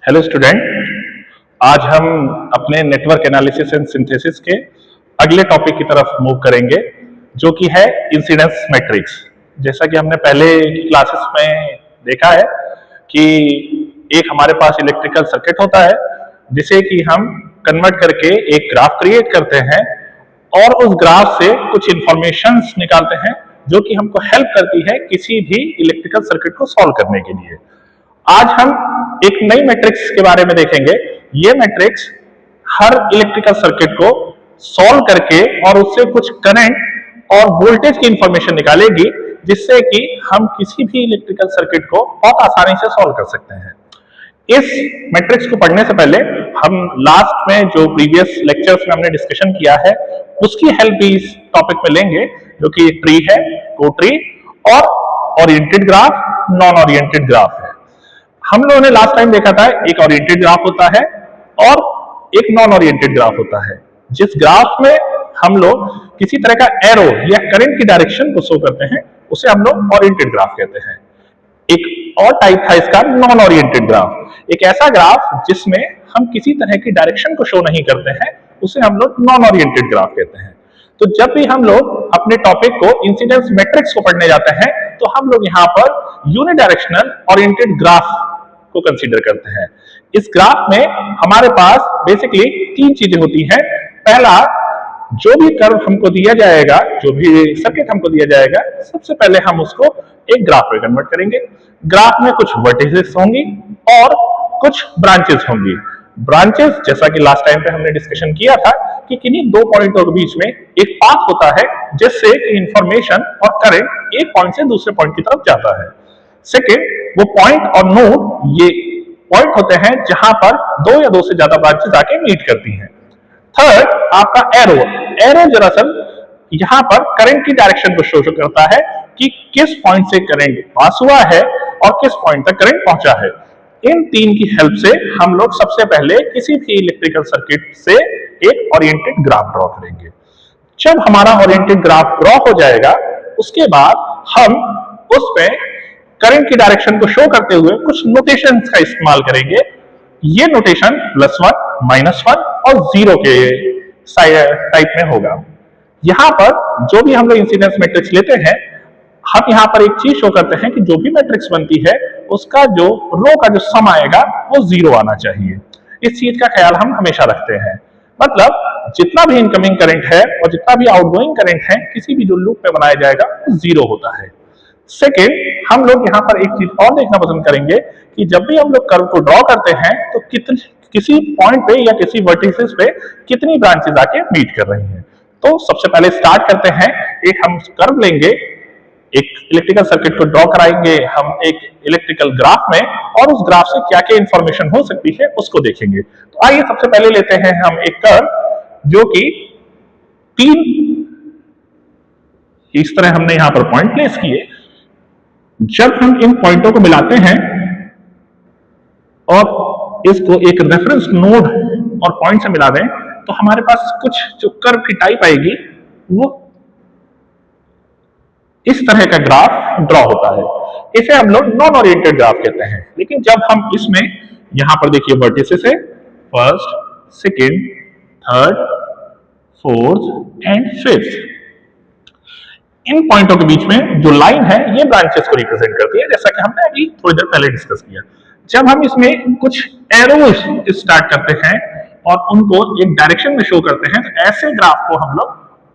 Hello student, आज हम अपने नेटवर्क एनालिसिस एंड सिंथेसिस के अगले टॉपिक की तरफ मूव करेंगे जो कि है इंसिडेंस मैट्रिक्स। जैसा कि हमने पहले क्लासेस में देखा है कि एक हमारे पास इलेक्ट्रिकल सर्किट होता है जिसे कि हम कन्वर्ट करके एक ग्राफ क्रिएट करते हैं और उस ग्राफ से कुछ इंफॉर्मेशंस निकालते हैं जो कि हमको हेल्प करती है किसी भी इलेक्ट्रिकल सर्किट को सॉल्व करने के लिए। आज हम एक नई मैट्रिक्स के बारे में देखेंगे। ये मैट्रिक्स हर इलेक्ट्रिकल सर्किट को सॉल्व करके और उससे कुछ करंट और वोल्टेज की इंफॉर्मेशन निकालेगी जिससे कि हम किसी भी इलेक्ट्रिकल सर्किट को बहुत आसानी से सॉल्व कर सकते हैं। इस मैट्रिक्स को पढ़ने से पहले हम लास्ट में जो प्रीवियस लेक्चर्स में हमने डिस्कशन किया है उसकी हेल्प भी इस टॉपिक में लेंगे, जो कि ट्री है, को ट्री और oriented graph, non oriented graph है। हम लोगों ने लास्ट टाइम देखा था एक ओरिएंटेड ग्राफ होता है और एक नॉन ओरिएंटेड ग्राफ होता है। जिस ग्राफ में हम लोग किसी तरह का एरो या करंट की डायरेक्शन को शो करते हैं उसे हम लोग ओरिएंटेड ग्राफ कहते हैं। एक और टाइप था इसका नॉन ओरिएंटेड ग्राफ, एक ऐसा ग्राफ जिसमें हम किसी तरह की डायरेक्शन को शो नहीं करते हैं, उसे हम लोग नॉन ओरिएंटेड ग्राफ कहते हैं। तो जब भी हम लोग अपने टॉपिक को इंसिडेंस मैट्रिक्स को पढ़ने जाते हैं तो हम लोग यहाँ पर यूनिडायरेक्शनल ओरिएंटेड ग्राफ को कंसीडर करते हैं। इस ग्राफ में हमारे पास बेसिकली तीन चीजें होती हैं। पहला, जो भी कर्व हमको दिया जाएगा, जो भी सर्किट हमको दिया जाएगा, सबसे पहले हम उसको एक ग्राफ में कन्वर्ट करेंगे। ग्राफ में कुछ वर्टिसेस होंगी और कुछ ब्रांचेस होंगी। ब्रांचेस, जैसा कि लास्ट टाइम पे हमने डिस्कशन किया था कि किन्हीं दो पॉइंटों के बीच में एक पाथ होता है जिससे इंफॉर्मेशन और करंट एक पॉइंट से दूसरे पॉइंट की तरफ जाता है। सेकेंड, वो पॉइंट और नोड ये पॉइंट होते हैं जहां पर दो या दो से ज्यादा ब्रांचेस आके मीट करती हैं। थर्ड, आपका एरो दरअसल यहां पर करंट की डायरेक्शन को शो करता है कि किस पॉइंट से करंट पास हुआ है और किस पॉइंट तक करंट पहुंचा है। इन तीन की हेल्प से हम लोग सबसे पहले किसी भी इलेक्ट्रिकल सर्किट से एक ओरिएंटेड ग्राफ ड्रॉ करेंगे। जब हमारा ओरिएंटेड ग्राफ ड्रॉ हो जाएगा उसके बाद हम उसमें करंट की डायरेक्शन को शो करते हुए कुछ नोटेशंस का इस्तेमाल करेंगे। ये नोटेशन +1, -1 और 0 के टाइप में होगा। यहां पर जो भी हम लोग इंसिडेंस मैट्रिक्स लेते हैं, हम यहां पर एक चीज शो करते हैं कि जो भी मैट्रिक्स बनती है उसका जो रो का जो सम आएगा वो 0 आना चाहिए। इस चीज का ख्याल हम हमेशा रखते हैं। मतलब जितना भी इनकमिंग करंट है और जितना भी आउटगोइंग करंट है किसी भी जो लूप में बनाया जाएगा वो 0 होता है। सेकेंड, हम लोग यहाँ पर एक चीज और देखना पसंद करेंगे कि जब भी हम लोग कर्व को ड्रॉ करते हैं तो किसी पॉइंट पे या किसी वर्टिसेस पे कितनी ब्रांचेस आके मीट कर रही हैं। तो सबसे पहले स्टार्ट करते हैं, एक हम कर्व लेंगे, एक इलेक्ट्रिकल सर्किट को ड्रॉ कराएंगे हम एक इलेक्ट्रिकल ग्राफ में और उस ग्राफ से क्या क्या इंफॉर्मेशन हो सकती है उसको देखेंगे। तो आइए सबसे पहले लेते हैं हम एक कर्व जो कि तीन इस तरह हमने यहां पर पॉइंट प्लेस किए। जब हम इन पॉइंटों को मिलाते हैं और इसको एक रेफरेंस नोड और पॉइंट से मिला दें तो हमारे पास कुछ जो कर्व की टाइप आएगी वो इस तरह का ग्राफ ड्रॉ होता है। इसे हम लोग नॉन ओरिएंटेड ग्राफ कहते हैं। लेकिन जब हम इसमें यहां पर देखिए वर्टिसेस है, first, second, third, fourth and fifth. इन पॉइंटों के बीच में जो लाइन है ये ब्रांचेस को रिप्रेजेंट करती है, जैसा कि हमने अभी थोड़ी देर पहले डिस्कस किया। जब हम इसमें कुछ एरोज स्टार्ट करते हैं और उनको एक डायरेक्शन में शो करते हैं तो ऐसे ग्राफ को हम लोग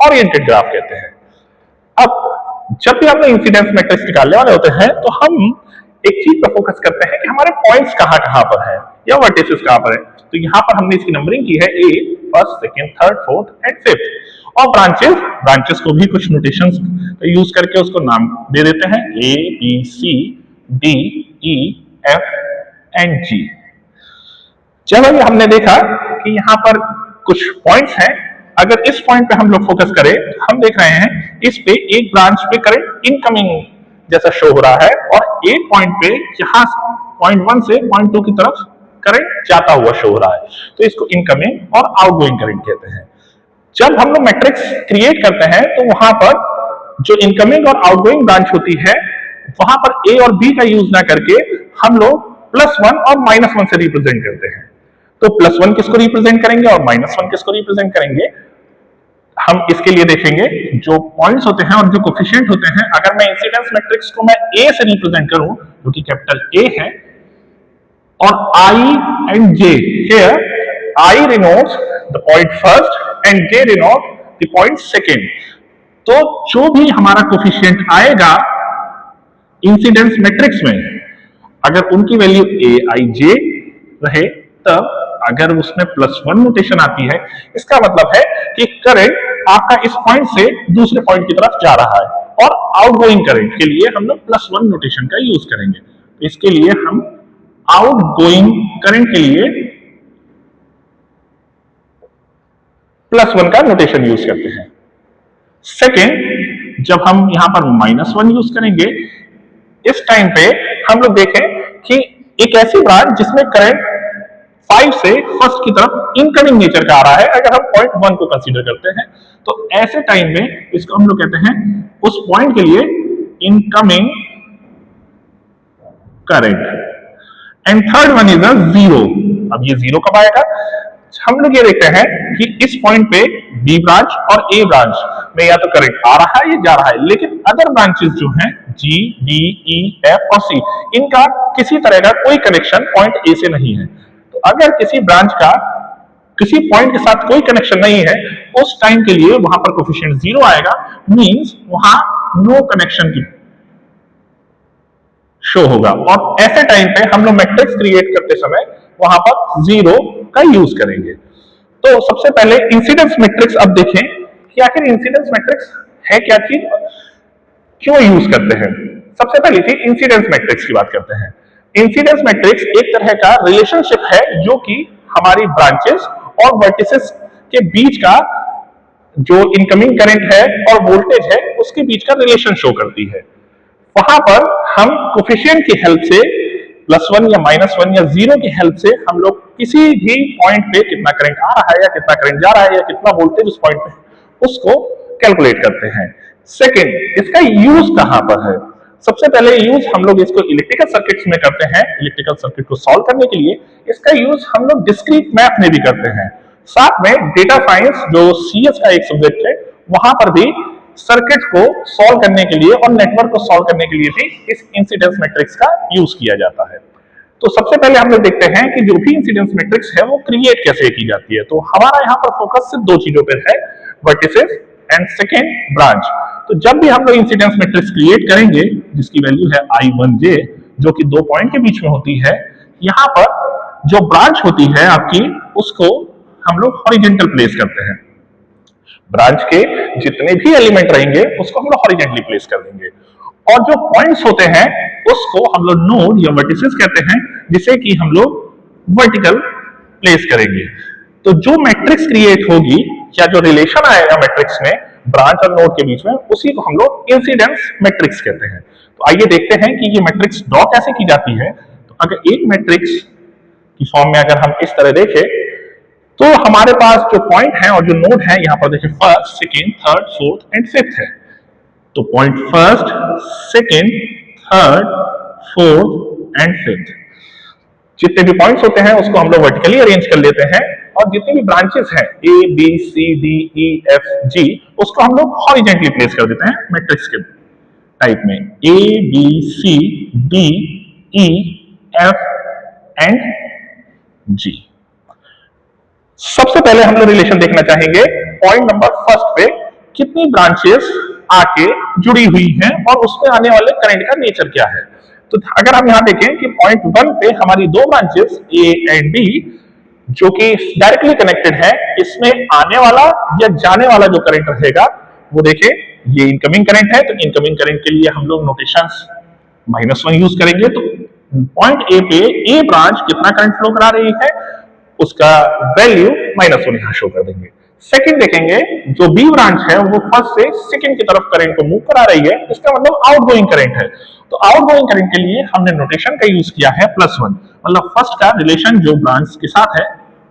ओरिएंटेड ग्राफ कहते हैं। अब जब भी हम लोग इंसिडेंस मैट्रिक्स निकालने वाले होते हैं तो हम एक चीज पर फोकस करते हैं कि हमारे पॉइंट्स कहां कहां पर है या वर्टिसेस कहां पर है। तो यहां पर हमने इसकी नंबरिंग की है A, first, second, third, fourth and fifth. और ब्रांचेस को भी कुछ नोटेशंस यूज करके उसको नाम दे देते हैं, A, B, C, D, E, F and G. जब अभी हमने देखा कि यहाँ पर कुछ पॉइंट्स हैं, अगर इस पॉइंट पे हम लोग फोकस करें, हम देख रहे हैं इस पे एक ब्रांच पे करंट इनकमिंग जैसा शो हो रहा है और एक पॉइंट पे यहाँ पॉइंट 1 से पॉइंट 2 की तरफ करंट जाता हुआ शो हो रहा है। तो इसको इनकमिंग और आउटगोइंग करंट कहते हैं। जब हम लोग मैट्रिक्स क्रिएट करते हैं तो वहां पर जो इनकमिंग और आउटगोइंग ब्रांच होती है वहां पर ए और बी का यूज ना करके हम लोग +1 और -1 से रिप्रेजेंट करते हैं। तो +1 किसको रिप्रेजेंट करेंगे और -1 किसको रिप्रेजेंट करेंगे, हम इसके लिए देखेंगे। जो पॉइंट्स होते हैं और जो कोफिशिएंट होते हैं, अगर मैं इंसिडेंस मैट्रिक्स को मैं A से रिप्रेजेंट करूं, जो कि कैपिटल A है, और I and J, here I denotes the point first and J denotes the point second, तो जो भी हमारा कोफिशिएंट आएगा इंसिडेंस मैट्रिक्स में, अगर उनकी वैल्यू AIJ रहे, तब अगर उसमें +1 नोटेशन आती है, इसका मतलब है कि करंट आपका इस पॉइंट से दूसरे पॉइंट की तरफ जा रहा है, और आउटगोइंग करंट के लिए हम लोग +1 नोटेशन का यूज करेंगे। तो इसके लिए हम आउटगोइंग करंट के लिए +1 का नोटेशन यूज करते हैं। सेकेंड, जब हम यहां पर -1 यूज करेंगे, इस टाइम पे हम लोग देखें कि एक ऐसी ब्रांच जिसमें करंट 5 से फर्स्ट की तरफ इनकमिंग नेचर का आ रहा है, अगर हम पॉइंट 1 को कंसीडर करते हैं, तो ऐसे टाइम में इसको हम लोग कहते हैं उस पॉइंट के लिए incoming current. And third one is 0। अब ये 0 कब आएगा, हम लोग ये देखते हैं कि इस पॉइंट पे बी ब्रांच और ए ब्रांच में या तो करंट आ रहा है या जा रहा है, लेकिन अदर ब्रांचेस जो हैं जी, डी, ई, एफ और सी, इनका किसी तरह का कोई कनेक्शन पॉइंट ए से नहीं है। तो अगर किसी ब्रांच का किसी पॉइंट के साथ कोई कनेक्शन नहीं है, उस टाइम के लिए वहां पर कोफिशिएंट 0 आएगा, मींस वहां नो कनेक्शन की शो होगा, और ऐसे टाइम पे हम लोग मैट्रिक्स क्रिएट करते समय वहां पर 0 का यूज करेंगे। तो सबसे पहले इंसिडेंस मैट्रिक्स अब देखें कि आखिर इंसिडेंस मैट्रिक्स है क्या चीज, क्यों यूज करते हैं। सबसे पहली चीज इंसिडेंस मैट्रिक्स की बात करते हैं। इंसिडेंस मैट्रिक्स एक तरह का रिलेशनशिप है जो कि हमारी ब्रांचेस और वर्टिसेस के बीच का जो इनकमिंग करंट है और वोल्टेज है उसके बीच का रिलेशन शो करती है। वहां पर हम कोफिशिएंट की हेल्प से +1 या -1 या 0 की हेल्प से हम लोग किसी भी पॉइंट पे कितना करंट आ रहा है या कितना करंट जा रहा है या कितना वोल्टेज उस पॉइंट पे, उसको कैलकुलेट करते हैं। सेकेंड, इसका यूज कहां पर है। सबसे पहले यूज हम लोग इसको इलेक्ट्रिकल सर्किट्स में करते हैं। इलेक्ट्रिकल सर्किट को सॉल्व करने के लिए इसका यूज हम लोग डिस्क्रीट मैथ में भी करते हैं। साथ में डेटा साइंस जो CS का एक सब्जेक्ट है, वहां पर भी सर्किट को सॉल्व करने के लिए और नेटवर्क को सॉल्व करने के लिए भी इस इंसिडेंस मैट्रिक्स का यूज किया जाता है। तो सबसे पहले हम लोग देखते हैं कि जो भी इंसिडेंस मैट्रिक्स है वो क्रिएट कैसे की जाती है। तो हमारा यहाँ पर फोकस सिर्फ 2 चीजों पर है, वर्टिसेस एंड सेकेंड ब्रांच। तो जब भी हम लोग इंसिडेंस मैट्रिक्स क्रिएट करेंगे जिसकी वैल्यू है I1J, जो कि 2 पॉइंट के बीच में होती है, यहाँ पर जो ब्रांच होती है आपकी, उसको हम लोग हॉरिजॉन्टल प्लेस करते हैं। ब्रांच के जितने भी एलिमेंट रहेंगे उसको हम लोग हॉरिजॉन्टली प्लेस कर देंगे, और जो पॉइंट्स होते हैं उसको हम लोग नोड या वर्टिसेस कहते हैं, जिसे कि हम लोग वर्टिकल प्लेस करेंगे। तो जो मैट्रिक्स क्रिएट होगी या जो रिलेशन आएगा मैट्रिक्स में ब्रांच और नोड के बीच में, उसी को हम लोग इंसिडेंस मैट्रिक्स कहते हैं। तो आइए देखते हैं कि ये मैट्रिक्स ड्रॉ कैसे की जाती है। तो अगर एक मैट्रिक्स की फॉर्म में अगर हम इस तरह देखें, तो हमारे पास जो पॉइंट है और जो नोड है, यहां पर देखिए first, second, third, fourth and fifth है। तो point first, second, third, fourth and fifth, जितने भी पॉइंट्स होते हैं उसको हम लोग वर्टिकली अरेंज कर लेते हैं, और जितनी भी ब्रांचेस हैं A, B, C, D, E, F, G, उसको हम लोग हॉरिजॉन्टली प्लेस कर देते हैं मैट्रिक्स के टाइप में। A, B, C, D, E, F and G। सबसे पहले हम लोग रिलेशन देखना चाहेंगे पॉइंट नंबर फर्स्ट पे कितनी ब्रांचेस आके जुड़ी हुई हैं और उसमें आने वाले करंट का नेचर क्या है। तो अगर हम यहां देखें कि पॉइंट 1 पे हमारी 2 ब्रांचेस A एंड B जो कि डायरेक्टली कनेक्टेड है, इसमें आने वाला या जाने वाला जो करंट रहेगा वो देखिए ये इनकमिंग करंट है, तो इनकमिंग करंट के लिए हम लोग नोटेशंस -1 यूज करेंगे। तो पॉइंट A पे A ब्रांच कितना करंट फ्लो करा रही है उसका वैल्यू -1 यहां शो कर देंगे। सेकंड देखेंगे जो बी ब्रांच है वो फर्स्ट से सेकंड की तरफ करंट को मूव करा रही है, इसका मतलब आउटगोइंग करंट है। तो आउटगोइंग करंट के लिए हमने नोटेशन का यूज किया है +1, मतलब फर्स्ट का रिलेशन जो ब्रांच के साथ है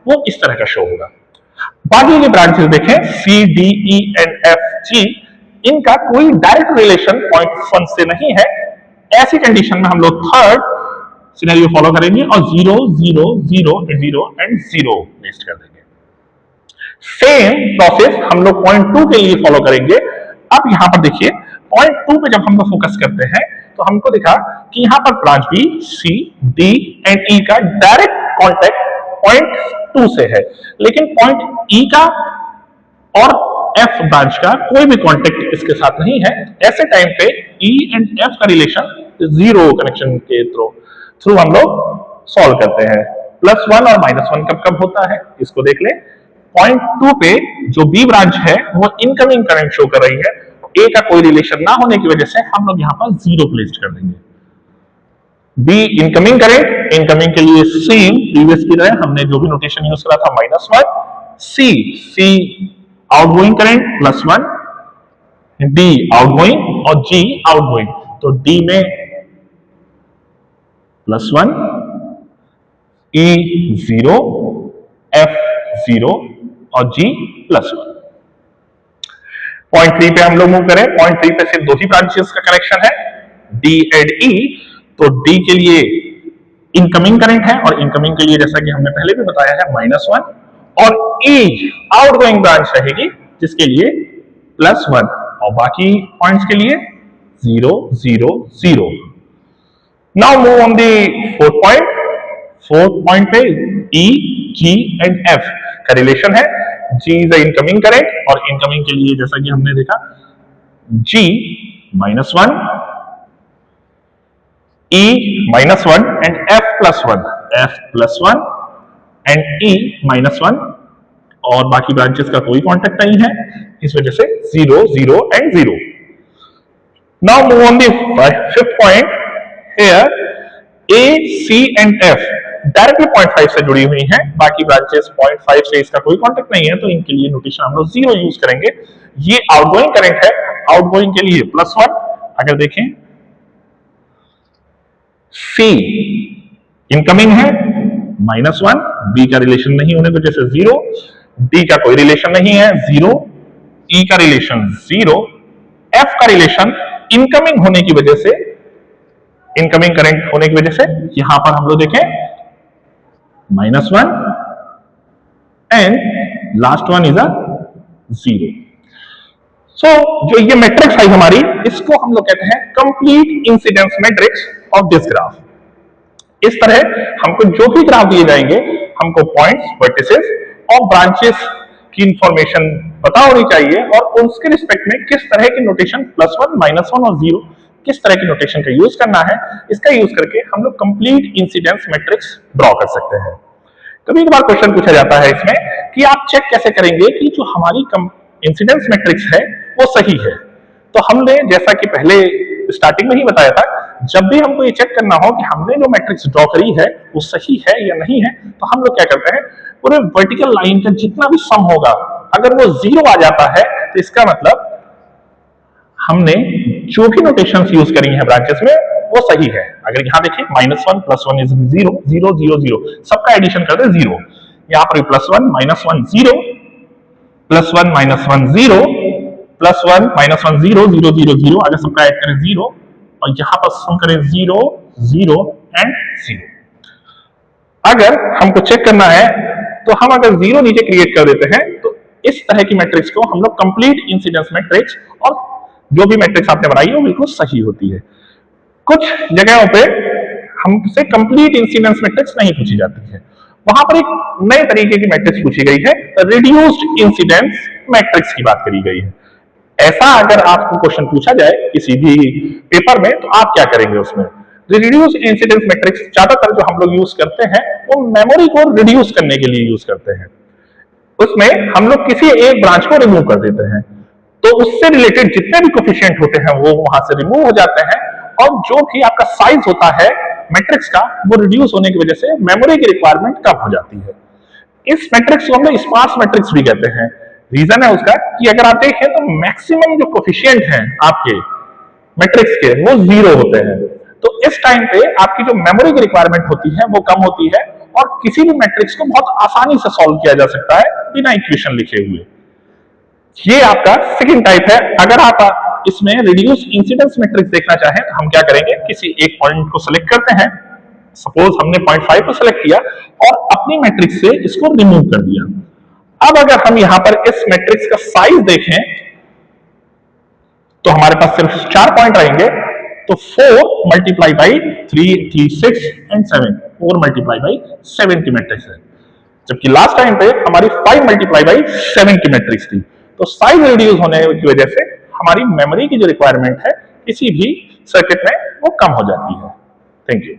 वो इस तरह का शो होगा। बाकी के ब्रांचेस देखें C, D, E and F, G, इनका कोई डायरेक्ट रिलेशन पॉइंट 1 से नहीं है। ऐसी कंडीशन में हम लोग थर्ड, सिनेरियो फॉलो करेंगे और 0 0 0 0 एंड 0 पेस्ट कर देंगे। सेम प्रोसेस हम लोग पॉइंट 2 के लिए फॉलो करेंगे। अब यहां पर देखिए पॉइंट 2 पे जब हम लोग फोकस करते हैं तो हमको दिखा कि यहां पर branch B, C, D and E का डायरेक्ट कांटेक्ट पॉइंट 2 से है, लेकिन पॉइंट ई का और एफ ब्रांच का कोई भी कांटेक्ट इसके साथ नहीं है। ऐसे टाइम पे ई एंड एफ का रिलेशन 0 कनेक्शन के थ्रू हम लोग सॉल्व करते हैं। +1 और -1 कब कब होता है इसको देख ले। पॉइंट 2 पे जो बी ब्रांच है वो इनकमिंग करंट शो कर रही है, ए का कोई रिलेशन ना होने की वजह से हम लोग यहां पर 0 प्लेस कर देंगे। बी इनकमिंग करंट, इनकमिंग के लिए सेम प्रीवियस की तरह हमने जो भी नोटेशन यूज करा था -1, सी आउटगोइंग करंट +1, डी आउटगोइंग और जी आउटगोइंग, तो डी में +1, ई 0, एफ 0 और जी +1। पॉइंट 3 पे हम लोग मूव करें। पॉइंट 3 पे सिर्फ 2 ही ब्रांचेस का कनेक्शन है, डी एंड ई। तो डी के लिए इनकमिंग करंट है और इनकमिंग के लिए जैसा कि हमने पहले भी बताया है -1, और ई आउटगोइंग ब्रांच रहेगी जिसके लिए +1 और बाकी पॉइंट्स के लिए 0 0 0। Now move on the fourth point. Fourth point पे ई, जी एंड एफ का रिलेशन है। जी इज द इनकमिंग करंट और इनकमिंग के लिए जैसा कि हमने देखा जी -1, E -1 and F +1, F +1 and E -1, और बाकी ब्रांचेस का कोई कांटेक्ट नहीं है, इस वजह से 0 0 and 0। Now move on the fifth point. Here A, C and F directly 0.5 से जुड़ी हुई हैं, बाकी ब्रांचेस 0.5 से इसका कोई कांटेक्ट नहीं है, तो इनके लिए नोटेशन हम लोग 0 यूज करेंगे। ये आउटगोइंग करंट है, आउटगोइंग के लिए +1। अगर देखें C इनकमिंग है -1, B का रिलेशन नहीं होने की वजह से 0, D का कोई रिलेशन नहीं है 0, E का रिलेशन 0, F का रिलेशन इनकमिंग होने की वजह से, इनकमिंग करंट होने की वजह से यहां पर हम लोग देखें -1 एंड लास्ट वन इज 0। सो जो ये मैट्रिक्स है हमारी, इसको हम लोग कहते हैं complete incidence matrix of this graph. इस तरह हमको जो भी ग्राफ दिए जाएंगे, हमको पॉइंट्स, वर्टिसेस और ब्रांचेस की इंफॉर्मेशन पता होनी चाहिए और उसके रिस्पेक्ट में किस तरह की नोटेशन +1, -1 और 0 किस तरह की नोटेशन का यूज करना है, इसका यूज करके हम लोग कंप्लीट इंसिडेंस मैट्रिक्स ड्रॉ कर सकते हैं। कभी कभार क्वेश्चन पूछा जाता है इसमें कि आप चेक कैसे करेंगे कि जो हमारी इंसिडेंस मैट्रिक्स है वो सही है। तो हमने जैसा कि पहले स्टार्टिंग में ही बताया था, जब भी हमको ये चेक करना हो कि हमने जो मैट्रिक्स ड्रॉ करी है वो सही है या नहीं है, तो हम लोग क्या करते हैं, पूरे वर्टिकल लाइन का जितना भी सम होगा अगर वो 0 आ जाता है तो इसका मतलब हमने जो भी नोटेशंस यूज करी हैं ब्रांचेस में वो सही है। अगर यहां देखिए -1 +1 इज 0 0 0 0, सबका एडिशन कर दे 0, यहां पर +1 -1 0, +1 -1 0, +1 -1 0 0 0 0, अगर सबका ऐड करें 0 और यहां पर सम करें 0 0 एंड 0। अगर हमको चेक करना है तो हम अगर 0 नीचे क्रिएट कर देते हैं तो इस तरह की मैट्रिक्स को हम लोग कंप्लीट इंसिडेंस मैट्रिक्स, और जो भी मैट्रिक्स आपने बनाई है वो बिल्कुल सही होती है। कुछ जगहों पे हमसे कंप्लीट इंसिडेंस मैट्रिक्स नहीं पूछी जाती है, वहां पर एक नए तरीके की मैट्रिक्स पूछी गई है, रिड्यूस्ड इंसिडेंस मैट्रिक्स की बात करी गई है। ऐसा अगर आपको क्वेश्चन पूछा जाए किसी भी पेपर में तो आप क्या करेंगे उसमें? रिड्यूस्ड इंसिडेंस मैट्रिक्स ज्यादातर जो हम लोग यूज करते हैं वो मेमोरी को रिड्यूस करने के लिए यूज करते हैं। उसमें हम लोग किसी एक ब्रांच को रिमूव कर देते हैं, तो उससे रिलेटेड जितने भी कोफिशिएंट होते हैं वो वहां से रिमूव हो जाते हैं, और जो भी आपका साइज होता है मैट्रिक्स का वो रिड्यूस होने की वजह से मेमोरी की रिक्वायरमेंट कम हो जाती है। इस मैट्रिक्स को हम लोग स्पार्स मैट्रिक्स भी कहते हैं। रीजन है उसका कि अगर आप देखें तो मैक्सिमम जो कोफिशिएंट हैं आपके मैट्रिक्स के वो 0 होते हैं, तो इस टाइम पे आपकी जो मेमोरी की रिक्वायरमेंट होती है वो कम होती है और किसी भी मैट्रिक्स को बहुत आसानी से सॉल्व किया जा सकता है बिना इक्वेशन लिखे हुए। ये आपका सेकंड टाइप है। अगर आप इसमें रिड्यूस इंसिडेंस मैट्रिक्स देखना चाहें तो हम क्या करेंगे, किसी एक पॉइंट को सिलेक्ट करते हैं सपोज हमने 0.5 को सेलेक्ट किया और अपनी मैट्रिक्स से इसको रिमूव कर दिया। अब अगर हम यहां पर इस मैट्रिक्स का साइज देखें तो हमारे पास सिर्फ 4 पॉइंट रहेंगे, तो 4 multiply by 3, 3, 6 and 7, 4 multiply by 7 की मैट्रिक्स है, जबकि लास्ट टाइम पे हमारी 5 मल्टीप्लाई बाई 7 की मैट्रिक्स थी। तो साइज रिड्यूस होने की वजह से हमारी मेमोरी की जो रिक्वायरमेंट है किसी भी सर्किट में वो कम हो जाती है। Thank you.